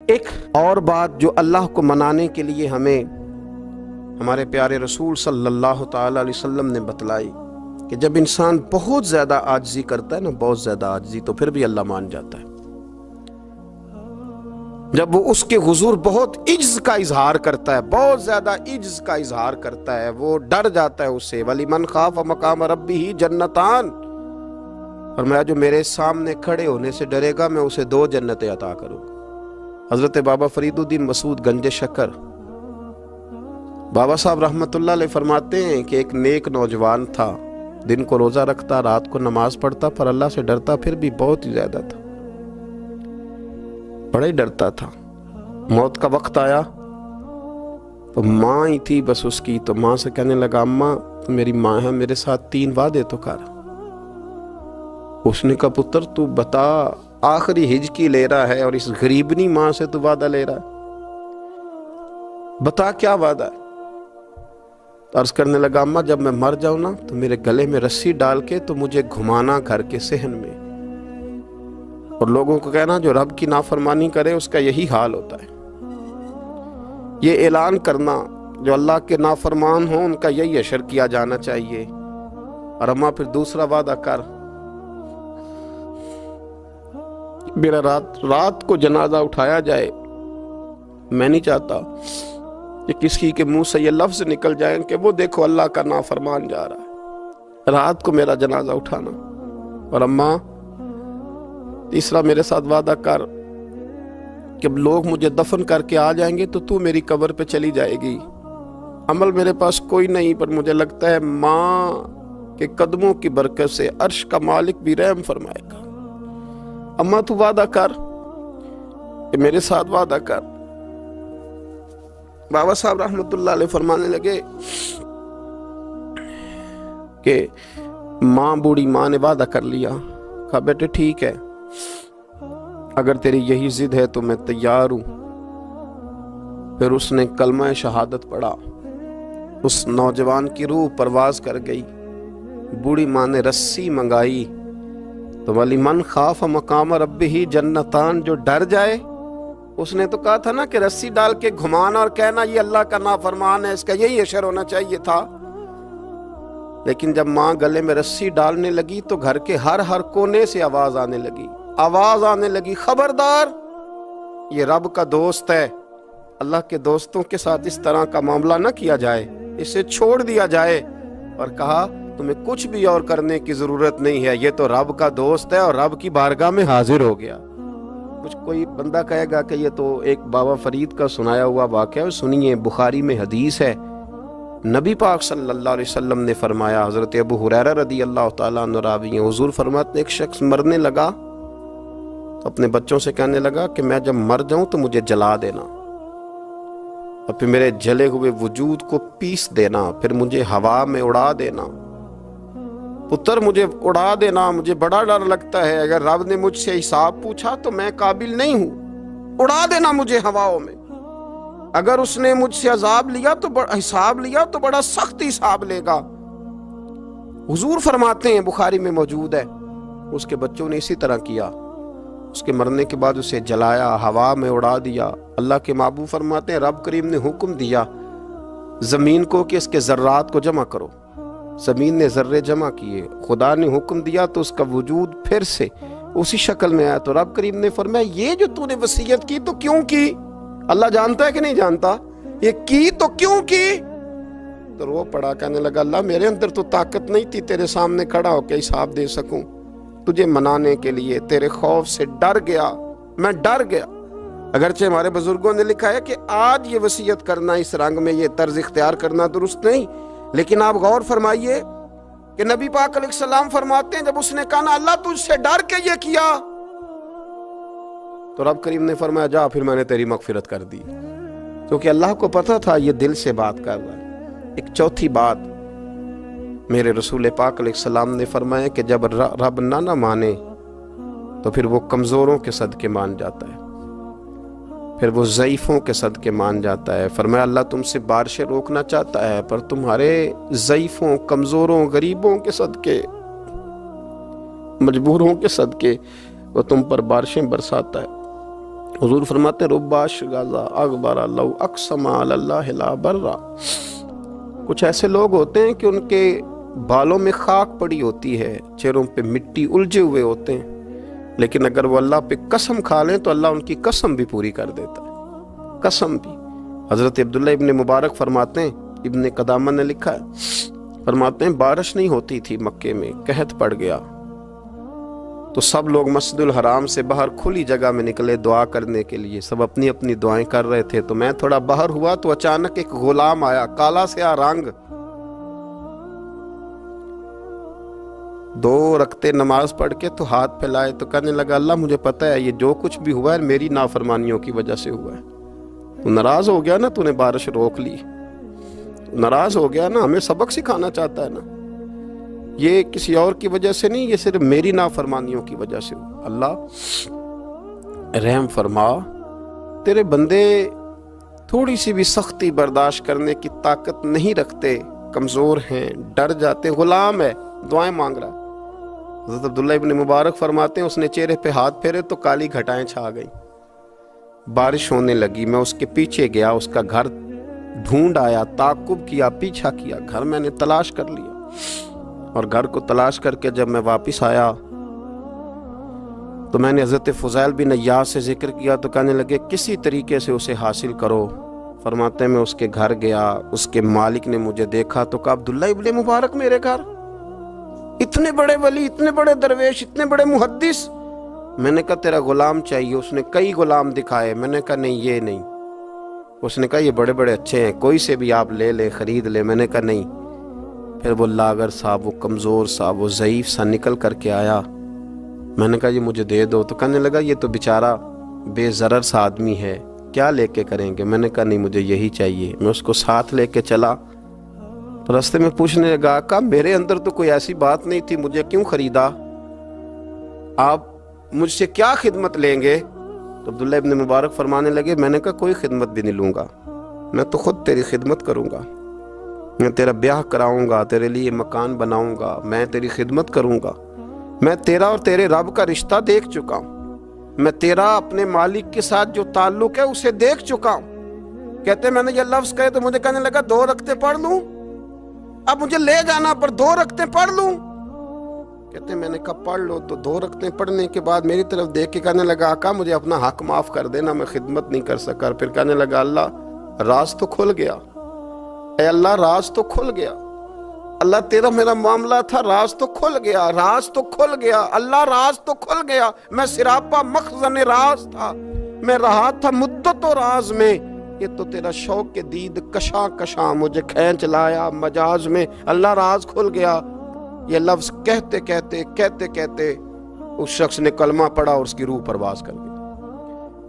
ایک اور بات جو اللہ کو منانے کے لیے ہمیں ہمارے پیارے رسول صلی اللہ تعالی علیہ وسلم نے بتلائی کہ جب انسان بہت زیادہ عاجزی کرتا ہے نا، بہت زیادہ عاجزی، تو پھر بھی اللہ مان جاتا ہے۔ جب وہ اس کے حضور بہت عجز کا اظہار کرتا ہے، بہت زیادہ عجز کا اظہار کرتا ہے، وہ ڈر جاتا ہے اس سے۔ وَلِمَنْ خَافَ مَقَامَ رَبِّهِ جَنَّتَانِ، فرمایا جو میرے سامنے کھڑے ہونے سے ڈرے گا میں اسے 2 جنتیں عطا کروں گا۔ حضرت بابا فرید الدین مسعود گنج شکر بابا صاحب رحمت اللہ علیہ فرماتے ہیں کہ ایک نیک نوجوان تھا، دن کو روزہ رکھتا، رات کو نماز پڑھتا، پر اللہ سے ڈرتا پھر بھی بہت ہی زیادہ تھا، بڑا ہی ڈرتا تھا۔ موت کا وقت آیا تو ماں ہی تھی بس اس کی، تو ماں سے کہنے لگا اماں تو میری ماں ہے، میرے ساتھ 3 وعدے تو کر۔ اس نے کہا پتر تو بتا، آخری ہجکی لے رہا ہے اور اس غریبنی ماں سے تو وعدہ لے رہا ہے، بتا کیا وعدہ ہے؟ عرض کرنے لگا اماں جب میں مر جاؤں نا تو میرے گلے میں رسی ڈال کے تو مجھے گھمانا گھر کے صحن میں، اور لوگوں کو کہنا جو رب کی نافرمانی کرے اس کا یہی حال ہوتا ہے۔ یہ اعلان کرنا جو اللہ کے نافرمان ہوں ان کا یہی اشر کیا جانا چاہیے۔ اور اماں پھر دوسرا وعدہ کر، میرا رات کو جنازہ اٹھایا جائے، میں نہیں چاہتا کہ کسی کے منہ سے یہ لفظ نکل جائیں کہ وہ دیکھو اللہ کا نافرمان جا رہا ہے، رات کو میرا جنازہ اٹھانا۔ اور اماں تیسرا میرے ساتھ وعدہ کر کہ لوگ مجھے دفن کر کے آ جائیں گے تو میری قبر پہ چلی جائے گی، عمل میرے پاس کوئی نہیں، پر مجھے لگتا ہے ماں کے قدموں کی برکت سے عرش کا مالک بھی رحم فرمائے گا۔ اماں تو وعدہ کر کہ میرے ساتھ وعدہ کر۔ بابا صاحب رحمت اللہ علیہ فرمانے لگے کہ ماں بوڑھی ماں نے وعدہ کر لیا، کہا بیٹے ٹھیک ہے، اگر تیری یہی ضد ہے تو میں تیار ہوں۔ پھر اس نے کلمہ شہادت پڑھا، اس نوجوان کی روح پرواز کر گئی، بوڑھی ماں نے رسی منگائی تو وَلِمَنْ خَافَ مَقَامَ رَبِّهِ جَنَّتَانِ، جو ڈر جائے، اس نے تو کہا تھا نا کہ رسی ڈال کے گھمانا اور کہنا یہ اللہ کا نافرمان ہے، اس کا یہی اشر ہونا چاہیے تھا۔ لیکن جب ماں گلے میں رسی ڈالنے لگی تو گھر کے ہر کونے سے آواز آنے لگی، خبردار یہ رب کا دوست ہے، اللہ کے دوستوں کے ساتھ اس طرح کا معاملہ نہ کیا جائے، اسے چھوڑ دیا جائے۔ اور کہا تمہیں کچھ بھی اور کرنے کی ضرورت نہیں ہے، یہ تو رب کا دوست ہے اور رب کی بارگاہ میں حاضر ہو گیا۔ کچھ کوئی بندہ کہے گا کہ یہ تو ایک بابا فرید کا سنایا ہوا واقعہ ہے، سنیے، بخاری میں حدیث ہے، نبی پاک صلی اللہ علیہ وسلم نے فرمایا، حضرت ابو ہریرہ رضی اللہ تعالیٰ عنہ راوی ہیں، حضور فرماتے ایک شخص مرنے لگا تو اپنے بچوں سے کہنے لگا کہ میں جب مر جاؤں تو مجھے جلا دینا، اور پھر میرے جلے ہوئے وجود کو پیس دینا، پھر مجھے ہوا میں اڑا دینا۔ پتر مجھے اڑا دینا، مجھے بڑا ڈر لگتا ہے، اگر رب نے مجھ سے حساب پوچھا تو میں قابل نہیں ہوں، اڑا دینا مجھے ہواؤں میں۔ اگر اس نے مجھ سے عذاب لیا تو حساب لیا تو بڑا سخت حساب لے گا۔ حضور فرماتے ہیں، بخاری میں موجود ہے، اس کے بچوں نے اسی طرح کیا، اس کے مرنے کے بعد اسے جلایا، ہوا میں اڑا دیا۔ اللہ کے محبوب فرماتے ہیں رب کریم نے حکم دیا زمین کو کہ اس کے ذرات کو جمع کرو، زمین نے ذرے جمع کیے، خدا نے حکم دیا تو اس کا وجود پھر سے اسی شکل میں آیا۔ تو رب کریم نے فرمایا یہ جو تو نے وصیت کی تو کیوں کی؟ اللہ جانتا ہے کہ نہیں جانتا؟ یہ کی تو کیوں کی؟ تو رو پڑا، کہنے لگا اللہ میرے اندر تو طاقت نہیں تھی تیرے سامنے کھڑا ہو کے حساب دے سکوں، تجھے منانے کے لیے تیرے خوف سے ڈر گیا، میں ڈر گیا۔ اگرچہ ہمارے بزرگوں نے لکھا ہے کہ آج یہ وصیت کرنا، اس رنگ میں یہ طرز اختیار کرنا درست نہیں، لیکن آپ غور فرمائیے کہ نبی پاک علیہ السلام فرماتے ہیں جب اس نے کہا نا اللہ تجھ سے ڈر کے یہ کیا، تو رب کریم نے فرمایا جا پھر میں نے تیری مغفرت کر دی، کیونکہ اللہ کو پتا تھا یہ دل سے بات کر رہا ہے۔ ایک چوتھی بات میرے رسول پاک علیہ السلام نے فرمایا کہ جب رب نہ مانے تو پھر وہ کمزوروں کے صدقے مان جاتا ہے، پھر وہ ضعیفوں کے صدقے مان جاتا ہے۔ فرمایا اللہ تم سے بارشیں روکنا چاہتا ہے پر تمہارے ضعیفوں، کمزوروں، غریبوں کے صدقے، مجبوروں کے صدقے وہ تم پر بارشیں برساتا ہے۔ حضور فرماتے ہیں ربا شغازا اغبر لو اقسم علی اللہ لا برا. کچھ ایسے لوگ ہوتے ہیں کہ ان کے بالوں میں خاک پڑی ہوتی ہے، چہروں پہ مٹی الجھے ہوئے ہوتے ہیں، لیکن اگر وہ اللہ پہ قسم کھا لیں تو اللہ ان کی قسم بھی پوری کر دیتا ہے، قسم بھی. حضرت عبداللہ ابن مبارک فرماتے ہیں، ابن قدامہ نے لکھا ہے، فرماتے ہیں بارش نہیں ہوتی تھی مکے میں، قحط پڑ گیا تو سب لوگ مسجد الحرام سے باہر کھلی جگہ میں نکلے دعا کرنے کے لیے، سب اپنی اپنی دعائیں کر رہے تھے. تو میں تھوڑا باہر ہوا تو اچانک ایک غلام آیا، کالا سیاہ رنگ، 2 رکعتیں نماز پڑھ کے تو ہاتھ پھیلائے تو کہنے لگا اللہ مجھے پتہ ہے یہ جو کچھ بھی ہوا ہے میری نافرمانیوں کی وجہ سے ہوا ہے. تو ناراض ہو گیا نا، تو نے بارش روک لی، ناراض ہو گیا نا، ہمیں سبق سکھانا چاہتا ہے نا. یہ کسی اور کی وجہ سے نہیں، یہ صرف میری نافرمانیوں کی وجہ سے ہوا. اللہ رحم فرما، تیرے بندے تھوڑی سی بھی سختی برداشت کرنے کی طاقت نہیں رکھتے، کمزور ہیں، ڈر جاتے. غلام ہے، دعائیں مانگ رہا. حضرت عبداللہ ابن مبارک فرماتے ہیں اس نے چہرے پہ ہاتھ پھیرے تو کالی گھٹائیں چھا گئیں، بارش ہونے لگی. میں اس کے پیچھے گیا، اس کا گھر ڈھونڈ آیا، تعقب کیا، پیچھا کیا، گھر میں نے تلاش کر لیا. اور گھر کو تلاش کر کے جب میں واپس آیا تو میں نے حضرت فضیل بن عیاض سے ذکر کیا تو کہنے لگے کسی طریقے سے اسے حاصل کرو. فرماتے ہیں میں اس کے گھر گیا، اس کے مالک نے مجھے دیکھا تو کہا عبداللہ ابن مبارک میرے گھر، اتنے بڑے ولی، اتنے بڑے درویش، اتنے بڑے محدث. میں نے کہا تیرا غلام چاہیے. اس نے کئی غلام دکھائے، میں نے کہا نہیں یہ نہیں. اس نے کہا یہ بڑے بڑے اچھے ہیں، کوئی سے بھی آپ لے لے، خرید لے. میں نے کہا نہیں. پھر وہ لاغر صاحب، وہ کمزور صاحب، وہ ضعیف سا نکل کر کے آیا. میں نے کہا یہ مجھے دے دو. تو کہنے لگا یہ تو بیچارہ بے ضرر سا آدمی ہے، کیا لے کے کریں گے. میں نے کہا نہیں مجھے یہی چاہیے. میں اس کو ساتھ لے کے چلا تو رستے میں پوچھنے لگا کہ میرے اندر تو کوئی ایسی بات نہیں تھی، مجھے کیوں خریدا، آپ مجھ سے کیا خدمت لیں گے. تو عبداللہ ابن مبارک فرمانے لگے میں نے کہا کوئی خدمت بھی نہیں لوں گا، میں تو خود تیری خدمت کروں گا، میں تیرا بیاہ کراؤں گا، تیرے لیے مکان بناؤں گا، میں تیری خدمت کروں گا. میں تیرا اور تیرے رب کا رشتہ دیکھ چکا ہوں، میں تیرا اپنے مالک کے ساتھ جو تعلق ہے اسے دیکھ چکا ہوں. کہتے میں نے یہ لفظ کہے تو مجھے کہنے لگا 2 رکعتیں پڑھ لوں، اب مجھے لے جانا پر 2 رکعتیں پڑھ لوں. کہتے میں نے کہا پڑھ لو. تو 2 رکعتیں پڑھنے کے بعد میری طرف دیکھ کے کہنے لگا آقا مجھے اپنا حق معاف کر دینا، میں خدمت نہیں کر سکا. پھر کہنے لگا اللہ راز تو کھل گیا، اے اللہ راز تو کھل گیا، اللہ تیرا میرا معاملہ تھا، راز تو کھل گیا، راز تو کھل گیا، اللہ راز تو کھل گیا. میں سراپا مخزن راز تھا، میں رہا تھا مدت و راز میں، یہ تو تیرا شوق کے دید کشاں کشاں مجھے کھینچ لایا مجاز میں. اللہ راز کھل گیا. یہ لفظ کہتے کہتے کہتے کہتے اس شخص نے کلمہ پڑھا اور اس کی روح پرواز کر گئی،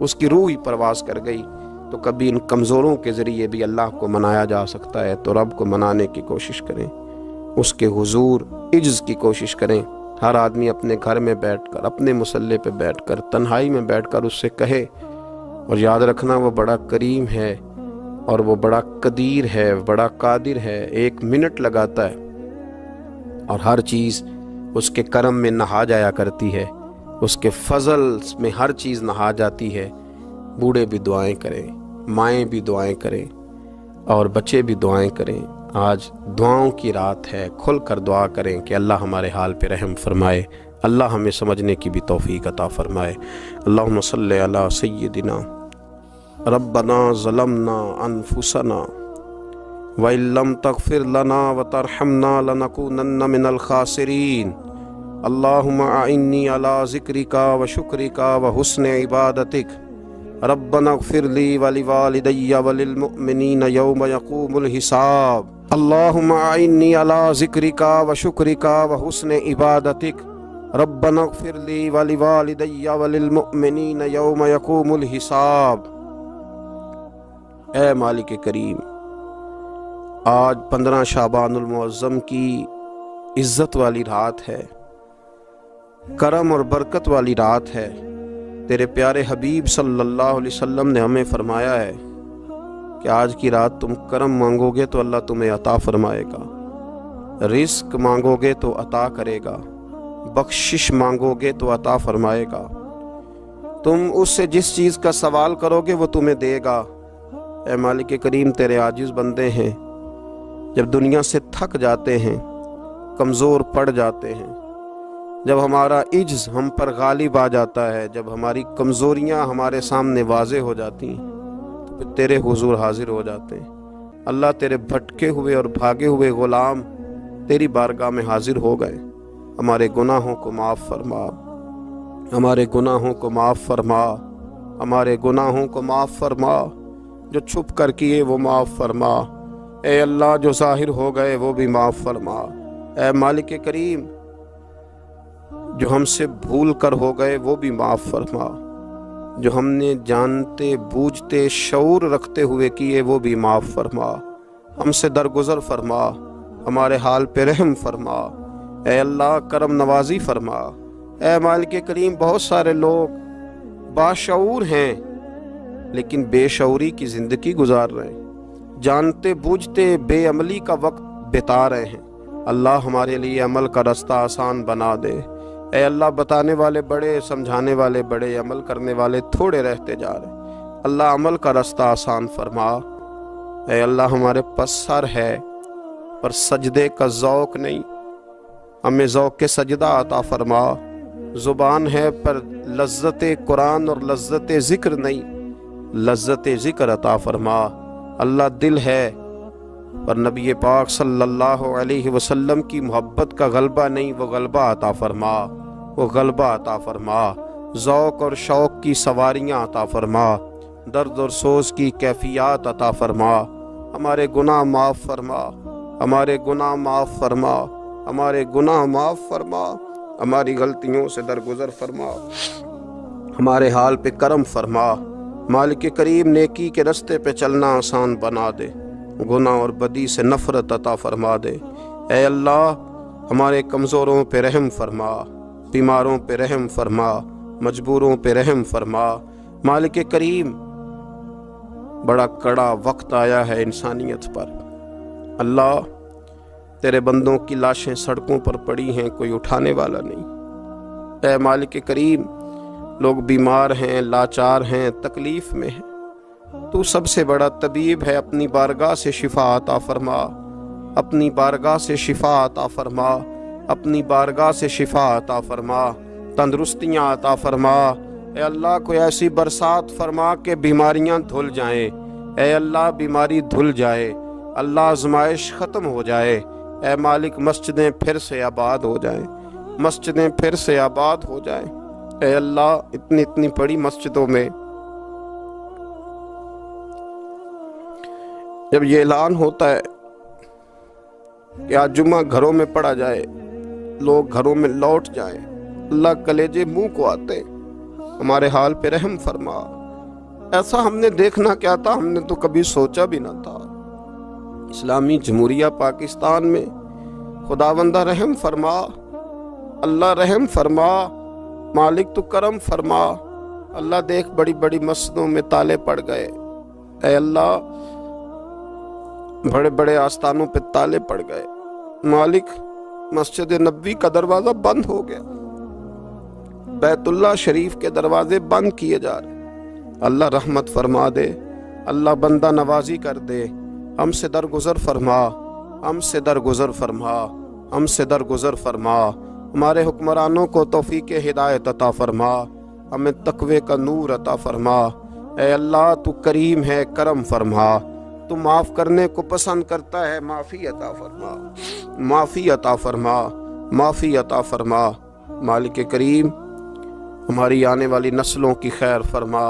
اس کی روح ہی پرواز کر گئی. تو کبھی ان کمزوروں کے ذریعے بھی اللہ کو منایا جا سکتا ہے، تو رب کو منانے کی کوشش کریں، اس کے حضور عجز کی کوشش کریں. ہر آدمی اپنے گھر میں بیٹھ کر، اپنے مصلے پہ بیٹھ کر، تنہائی میں بیٹھ کر اس سے کہے، اور یاد رکھنا وہ بڑا کریم ہے اور وہ بڑا قدیر ہے، بڑا قادر ہے. 1 منٹ لگاتا ہے اور ہر چیز اس کے کرم میں نہا جایا کرتی ہے، اس کے فضل میں ہر چیز نہا جاتی ہے. بوڑھے بھی دعائیں کریں، مائیں بھی دعائیں کریں اور بچے بھی دعائیں کریں. آج دعاؤں کی رات ہے، کھل کر دعا کریں کہ اللہ ہمارے حال پہ رحم فرمائے، اللہ ہمیں سمجھنے کی بھی توفیق عطا فرمائے. اللہم صلی علی سیدنا ربنا ظلمنا انفسنا وَإِن لَّمْ تَغْفِرْ لَنَا وَتَرْحَمْنَا لَنَكُونَنَّ مِنَ الْخَاسِرِينَ. اللهم أعني على ذكرك وشكرك وحسن عبادتك. ربنا اغفر لي ولوالدي وللمؤمنين يوم يقوم الحساب. اللهم أعني على ذكرك وشكرك وحسن عبادتك. ربنا اغفر لي ولوالدي وللمؤمنين يوم يقوم الحساب. اے مالک کریم، آج 15 شعبان المعظم کی عزت والی رات ہے، کرم اور برکت والی رات ہے. تیرے پیارے حبیب صلی اللہ علیہ وسلم نے ہمیں فرمایا ہے کہ آج کی رات تم کرم مانگو گے تو اللہ تمہیں عطا فرمائے گا، رزق مانگو گے تو عطا کرے گا، بخشش مانگو گے تو عطا فرمائے گا. تم اس سے جس چیز کا سوال کرو گے وہ تمہیں دے گا۔ اے مالک کریم تیرے عاجز بندے ہیں، جب دنیا سے تھک جاتے ہیں، کمزور پڑ جاتے ہیں، جب ہمارا عجز ہم پر غالب آ جاتا ہے، جب ہماری کمزوریاں ہمارے سامنے واضح ہو جاتی ہیں، تو پھر تیرے حضور حاضر ہو جاتے ہیں۔ اللہ تیرے بھٹکے ہوئے اور بھاگے ہوئے غلام تیری بارگاہ میں حاضر ہو گئے۔ ہمارے گناہوں کو معاف فرما، ہمارے گناہوں کو معاف فرما، ہمارے گناہوں کو معاف فرما، جو چھپ کر کیے وہ معاف فرما، اے اللہ جو ظاہر ہو گئے وہ بھی معاف فرما۔ اے مالک کریم جو ہم سے بھول کر ہو گئے وہ بھی معاف فرما، جو ہم نے جانتے بوجھتے شعور رکھتے ہوئے کیے وہ بھی معاف فرما، ہم سے درگزر فرما، ہمارے حال پہ رحم فرما، اے اللہ کرم نوازی فرما۔ اے مالک کریم بہت سارے لوگ باشعور ہیں لیکن بے شعوری کی زندگی گزار رہے ہیں، جانتے بوجھتے بے عملی کا وقت بتا رہے ہیں۔ اللہ ہمارے لیے عمل کا رستہ آسان بنا دے۔ اے اللہ بتانے والے بڑے، سمجھانے والے بڑے، عمل کرنے والے تھوڑے رہتے جا رہے۔ اللہ عمل کا رستہ آسان فرما۔ اے اللہ ہمارے پاس سر ہے پر سجدے کا ذوق نہیں، ہمیں ذوق کے سجدہ عطا فرما۔ زبان ہے پر لذت قرآن اور لذت ذکر نہیں، لذت ذکر عطا فرما۔ اللہ دل ہے پر نبی پاک صلی اللہ علیہ وسلم کی محبت کا غلبہ نہیں، وہ غلبہ عطا فرما، وہ غلبہ عطا فرما۔ ذوق اور شوق کی سواریاں عطا فرما، درد اور سوز کی کیفیات عطا فرما۔ ہمارے گناہ معاف فرما، ہمارے گناہ معاف فرما، ہمارے گناہ معاف فرما، ہماری غلطیوں سے درگزر فرما، ہمارے حال پہ کرم فرما۔ مالک کریم نیکی کے رستے پہ چلنا آسان بنا دے، گناہ اور بدی سے نفرت عطا فرما دے۔ اے اللہ ہمارے کمزوروں پہ رحم فرما، بیماروں پہ رحم فرما، مجبوروں پہ رحم فرما۔ مالک کریم بڑا کڑا وقت آیا ہے انسانیت پر، اللہ تیرے بندوں کی لاشیں سڑکوں پر پڑی ہیں، کوئی اٹھانے والا نہیں۔ اے مالک کریم لوگ بیمار ہیں، لاچار ہیں، تکلیف میں ہیں، تو سب سے بڑا طبیب ہے، اپنی بارگاہ سے شفا عطا فرما، اپنی بارگاہ سے شفا عطا فرما، اپنی بارگاہ سے شفا عطا فرما، تندرستیاں عطا فرما۔ اے اللہ کوئی ایسی برسات فرما کہ بیماریاں دھل جائیں، اے اللہ بیماری دھل جائے، اللہ آزمائش ختم ہو جائے۔ اے مالک مسجدیں پھر سے آباد ہو جائیں، مسجدیں پھر سے آباد ہو جائیں۔ اے اللہ اتنی بڑی مسجدوں میں جب یہ اعلان ہوتا ہے کہ آج جمعہ گھروں میں پڑھا جائے، لوگ گھروں میں لوٹ جائیں، اللہ کلیجے منہ کو آتے، ہمارے حال پہ رحم فرما۔ ایسا ہم نے دیکھنا کیا تھا، ہم نے تو کبھی سوچا بھی نہ تھا۔ اسلامی جمہوریہ پاکستان میں خداوندہ رحم فرما، اللہ رحم فرما، مالک تو کرم فرما۔ اللہ دیکھ بڑی بڑی مسجدوں میں تالے پڑ گئے، اے اللہ بڑے بڑے آستانوں پہ تالے پڑ گئے، مالک مسجد نبوی کا دروازہ بند ہو گیا، بیت اللہ شریف کے دروازے بند کیے جا رہے۔ اللہ رحمت فرما دے، اللہ بندہ نوازی کر دے، ہم سے درگزر فرما، ہم سے درگزر فرما، ہم سے درگزر فرما۔ ہمارے حکمرانوں کو توفیق ہدایت عطا فرما، ہمیں تقوی کا نور عطا فرما۔ اے اللہ تو کریم ہے، کرم فرما، تو معاف کرنے کو پسند کرتا ہے، معافی عطا فرما، معافی عطا فرما، معافی عطا فرما۔ مالک کریم ہماری آنے والی نسلوں کی خیر فرما،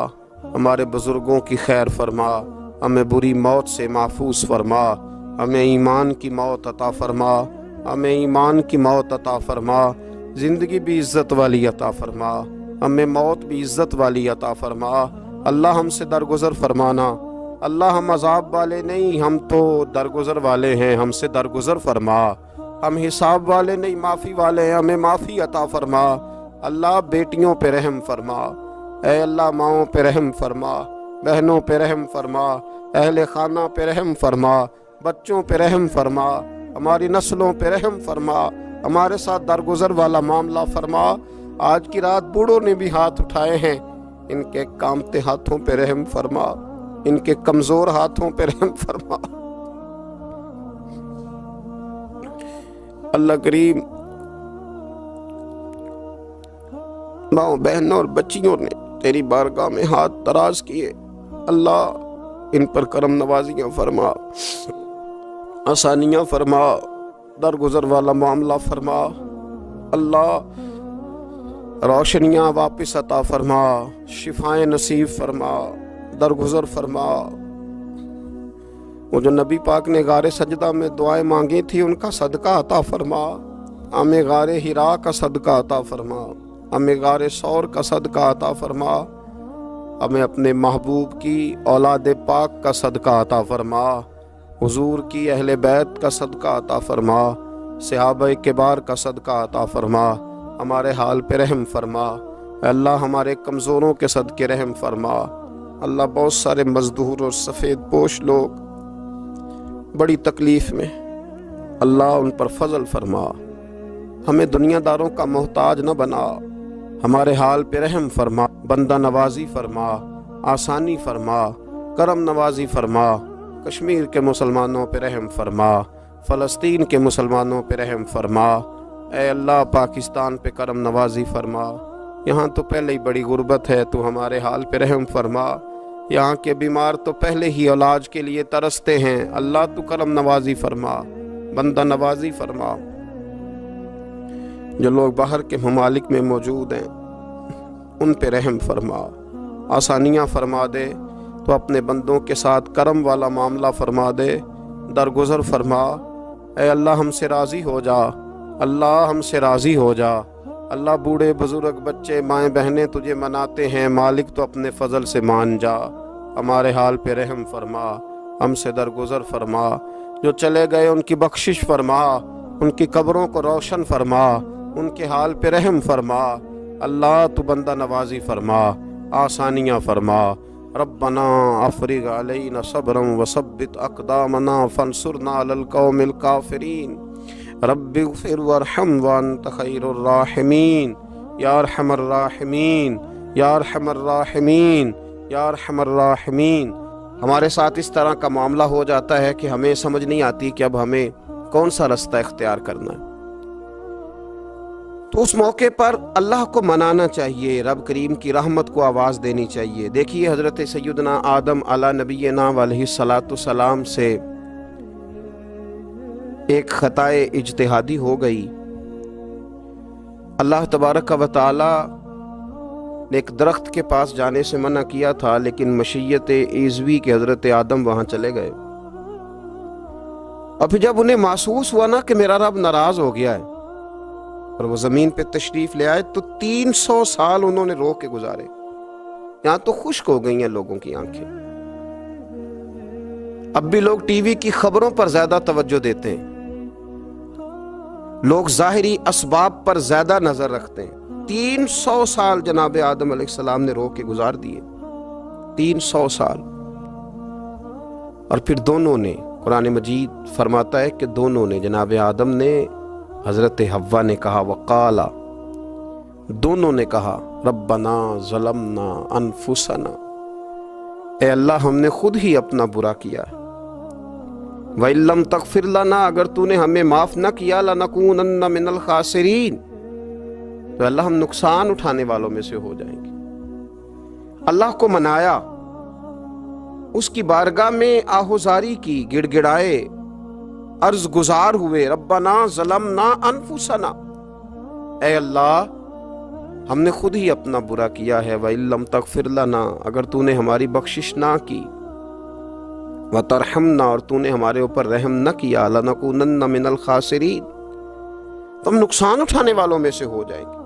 ہمارے بزرگوں کی خیر فرما، ہمیں بری موت سے محفوظ فرما، ہمیں ایمان کی موت عطا فرما، ہمیں ایمان کی موت عطا فرما، زندگی بھی عزت والی عطا فرما، ہمیں موت بھی عزت والی عطا فرما۔ اللہ ہم سے درگزر فرمانا، اللہ ہم عذاب والے نہیں، ہم تو درگزر والے ہیں، ہم سے درگزر فرما۔ ہم حساب والے نہیں، معافی والے ہیں، ہمیں معافی عطا فرما۔ اللہ بیٹیوں پہ رحم فرما، اے اللہ ماؤں پہ رحم فرما، بہنوں پہ رحم فرما، اہل خانہ پہ رحم فرما، بچوں پہ رحم فرما، ہماری نسلوں پہ رحم فرما، ہمارے ساتھ درگزر والا معاملہ فرما۔ آج کی رات بوڑھوں نے بھی ہاتھ اٹھائے ہیں، ان کے کامتے ہاتھوں پہ رحم فرما، ان کے کمزور ہاتھوں پہ رحم فرما۔ اللہ کریم، ماؤں بہنوں اور بچیوں نے تیری بارگاہ میں ہاتھ دراز کیے، اللہ ان پر کرم نوازیاں فرما، آسانیاں فرما، درگزر والا معاملہ فرما، اللہ روشنیاں واپس عطا فرما، شفائیں نصیب فرما، درگزر فرما۔ وہ جو نبی پاک نے غار سجدہ میں دعائیں مانگی تھی ان کا صدقہ عطا فرما، ہمیں غار حرا کا صدقہ عطا فرما، ہمیں غار ثور کا صدقہ عطا فرما، ہمیں اپنے محبوب کی اولاد پاک کا صدقہ عطا فرما، حضور کی اہل بیت کا صدقہ عطا فرما، صحابہ کبار کا صدقہ عطا فرما، ہمارے حال پہ رحم فرما، اے اللہ ہمارے کمزوروں کے صدقے رحم فرما۔ اللہ بہت سارے مزدور اور سفید پوش لوگ بڑی تکلیف میں، اللہ ان پر فضل فرما، ہمیں دنیا داروں کا محتاج نہ بنا، ہمارے حال پہ رحم فرما، بندہ نوازی فرما، آسانی فرما، کرم نوازی فرما، کشمیر کے مسلمانوں پہ رحم فرما، فلسطین کے مسلمانوں پہ رحم فرما، اے اللہ پاکستان پہ کرم نوازی فرما، یہاں تو پہلے ہی بڑی غربت ہے، تو ہمارے حال پہ رحم فرما، یہاں کے بیمار تو پہلے ہی علاج کے لیے ترستے ہیں، اللہ تو کرم نوازی فرما، بندہ نوازی فرما۔ جو لوگ باہر کے ممالک میں موجود ہیں ان پہ رحم فرما، آسانیاں فرما دے، تو اپنے بندوں کے ساتھ کرم والا معاملہ فرما دے، درگزر فرما، اے اللہ ہم سے راضی ہو جا، اللہ ہم سے راضی ہو جا، اللہ بوڑھے بزرگ بچے مائیں بہنیں تجھے مناتے ہیں، مالک تو اپنے فضل سے مان جا، ہمارے حال پہ رحم فرما، ہم سے درگزر فرما، جو چلے گئے ان کی بخشش فرما، ان کی قبروں کو روشن فرما، ان کے حال پہ رحم فرما، اللہ تو بندہ نوازی فرما، آسانیاں فرما، ربنا افرغ علینا صبرا وثبت اقدامنا فانصرنا علی القوم الکافرین، رب اغفر وارحم وانت خیر الراحمین، یا ارحم الراحمین، یا ارحم الراحمین، یا ارحم الراحمین۔ ہمارے ساتھ اس طرح کا معاملہ ہو جاتا ہے کہ ہمیں سمجھ نہیں آتی کہ اب ہمیں کون سا رستہ اختیار کرنا ہے، تو اس موقع پر اللہ کو منانا چاہیے، رب کریم کی رحمت کو آواز دینی چاہیے۔ دیکھیے حضرت سیدنا آدم علی نبینا علیہ السلام سے ایک خطائے اجتہادی ہو گئی، اللہ تبارک و تعالی نے ایک درخت کے پاس جانے سے منع کیا تھا، لیکن مشیت ایزوی کے حضرت آدم وہاں چلے گئے، اور پھر جب انہیں محسوس ہوا نا کہ میرا رب ناراض ہو گیا ہے اور وہ زمین پہ تشریف لے آئے، تو 300 سال انہوں نے رو کے گزارے، یہاں تو خشک ہو گئی ہیں لوگوں کی آنکھیں۔ اب بھی لوگ ٹی وی کی خبروں پر زیادہ توجہ دیتے ہیں، لوگ ظاہری اسباب پر زیادہ نظر رکھتے ہیں۔ 300 سال جناب آدم علیہ السلام نے رو کے گزار دیے، 300 سال، اور پھر دونوں نے، قرآن مجید فرماتا ہے کہ دونوں نے، جناب آدم نے، حضرت حوا نے کہا، وقالا، دونوں نے کہا، ربنا ظلمنا انفسنا، اے اللہ ہم نے خود ہی اپنا برا کیا ہے، وَإِن لَّمْ تَغْفِرْ لَنَا، اگر تو نے ہمیں معاف نہ کیا، لَنَكُونَنَّ مِنَ الْخَاسِرِينَ، تو اللہ ہم نقصان اٹھانے والوں میں سے ہو جائیں گے۔ اللہ کو منایا، اس کی بارگاہ میں آہوزاری کی، گڑ گڑائے، عرض گزار ہوئے، ربنا ظلمنا انفسنا، اے اللہ ہم نے خود ہی اپنا برا کیا ہے، وَإِن لَّمْ تَغْفِرْ لَنَا، اگر تو نے ہماری بخشش نہ کی، وَتَرْحَمْنَا، اور تو نے ہمارے اوپر رحم نہ کیا، لَنَكُونَنَّ مِنَ الْخَاسِرِينَ، تو ہم نقصان اٹھانے والوں میں سے ہو جائیں گے۔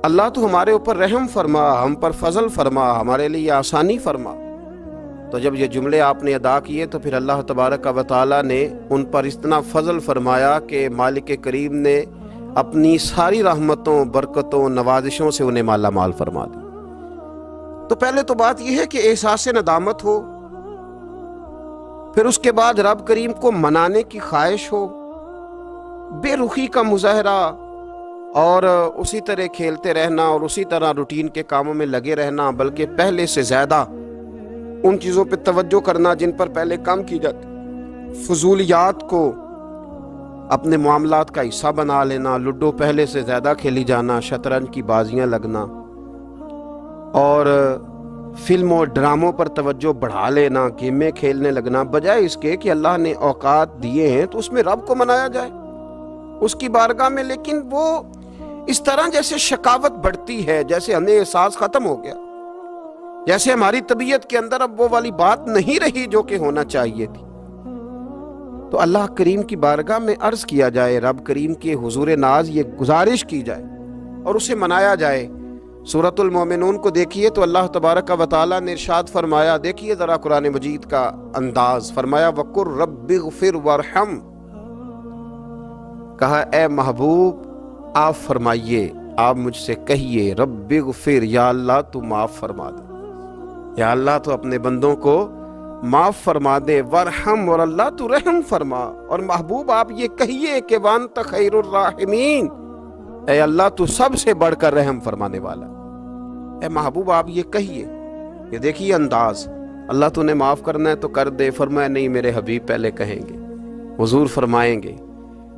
اللہ تو ہمارے اوپر رحم فرما، ہم پر فضل فرما، ہمارے لیے آسانی فرما۔ تو جب یہ جملے آپ نے ادا کیے تو پھر اللہ تبارک و تعالیٰ نے ان پر اتنا فضل فرمایا کہ مالک کریم نے اپنی ساری رحمتوں، برکتوں، نوازشوں سے انہیں مالا مال فرما دی۔ تو پہلے تو بات یہ ہے کہ احساس ندامت ہو، پھر اس کے بعد رب کریم کو منانے کی خواہش ہو، بے رخی کا مظاہرہ، اور اسی طرح کھیلتے رہنا اور اسی طرح روٹین کے کاموں میں لگے رہنا، بلکہ پہلے سے زیادہ ان چیزوں پہ توجہ کرنا جن پر پہلے کام کی جاتی، فضولیات کو اپنے معاملات کا حصہ بنا لینا، لوڈو پہلے سے زیادہ کھیلی جانا، شطرنج کی بازیاں لگنا، اور فلم اور ڈراموں پر توجہ بڑھا لینا، گیمیں کھیلنے لگنا، بجائے اس کے کہ اللہ نے اوقات دیے ہیں تو اس میں رب کو منایا جائے اس کی بارگاہ میں۔ لیکن وہ اس طرح جیسے شکاوت بڑھتی ہے، جیسے ہمیں احساس ختم ہو گیا، جیسے ہماری طبیعت کے اندر اب وہ والی بات نہیں رہی جو کہ ہونا چاہیے تھی۔ تو اللہ کریم کی بارگاہ میں عرض کیا جائے، رب کریم کے حضور ناز یہ گزارش کی جائے اور اسے منایا جائے۔ سورۃ المومنون کو دیکھیے تو اللہ تبارک و تعالیٰ نے ارشاد فرمایا، دیکھیے ذرا قرآن مجید کا انداز، فرمایا وَقُلْ رَبِّ اغْفِرْ وَارْحَمْ، کہا اے محبوب آپ فرمائیے، آپ مجھ سے کہیے رب اغفر، یا اللہ تو معاف فرما دے، یا اللہ تو اپنے بندوں کو معاف فرما دے، ورحم، اور اللہ تو رحم فرما، اور محبوب آپ یہ کہیے کہ وانت خیر الراحمین، اے اللہ تو سب سے بڑھ کر رحم فرمانے والا، اے محبوب آپ یہ کہیے۔ یہ دیکھیے انداز، اللہ تو نے معاف کرنا ہے تو کر دے، فرمایا نہیں میرے حبیب پہلے کہیں گے، حضور فرمائیں گے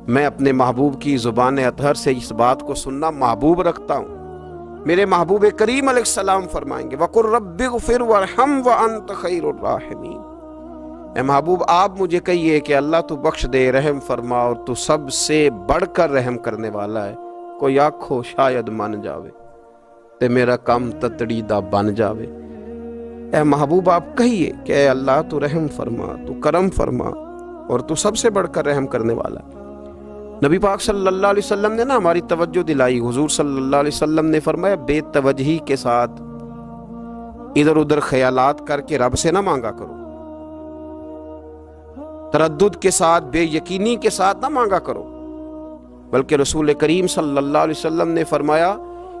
میں اپنے محبوب کی زبان اطہر سے اس بات کو سننا محبوب رکھتا ہوں۔ میرے محبوب کریم علیہ السلام فرمائیں گے وَقُلْ رَبِّ اغْفِرْ وَارْحَمْ وَأَنْتَ خَيْرُ الرَّاحِمِينَ، اے محبوب آپ مجھے کہیے کہ اللہ تو بخش دے، رحم فرما، اور تو سب سے بڑھ کر رحم کرنے والا ہے، کوئی آکھو شاید من جاوے تے میرا کام تتڑی دا بن جاوے۔ اے محبوب آپ کہیے کہ اے اللہ تو رحم فرما، تو کرم فرما، اور تو سب سے بڑھ کر رحم کرنے والا ہے۔ نبی پاک صلی اللہ علیہ وسلم نے ہماری توجہ دلائی، حضور صلی اللہ علیہ وسلم نے فرمایا بے توجہی کے ساتھ ادھر ادھر خیالات کر کے رب سے نہ مانگا کرو، تردد کے ساتھ، بے یقینی کے ساتھ نہ مانگا کرو، بلکہ رسول کریم صلی اللہ علیہ وسلم نے فرمایا،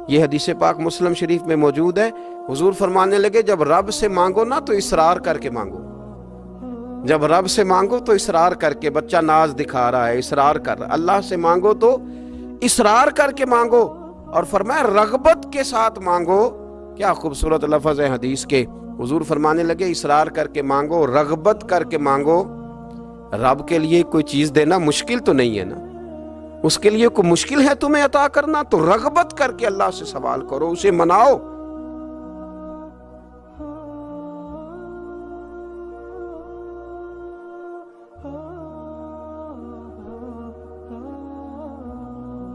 یہ حدیث پاک مسلم شریف میں موجود ہے، حضور فرمانے لگے جب رب سے مانگو نا تو اصرار کر کے مانگو، جب رب سے مانگو تو اصرار کر کے، بچہ ناز دکھا رہا ہے اصرار کر رہا ہے، اللہ سے مانگو تو اصرار کر کے مانگو، اور فرمایا رغبت کے ساتھ مانگو۔ کیا خوبصورت لفظ ہے حدیث کے، حضور فرمانے لگے اصرار کر کے مانگو، رغبت کر کے مانگو۔ رب کے لیے کوئی چیز دینا مشکل تو نہیں ہے نا، اس کے لیے کوئی مشکل ہے تمہیں عطا کرنا، تو رغبت کر کے اللہ سے سوال کرو، اسے مناؤ۔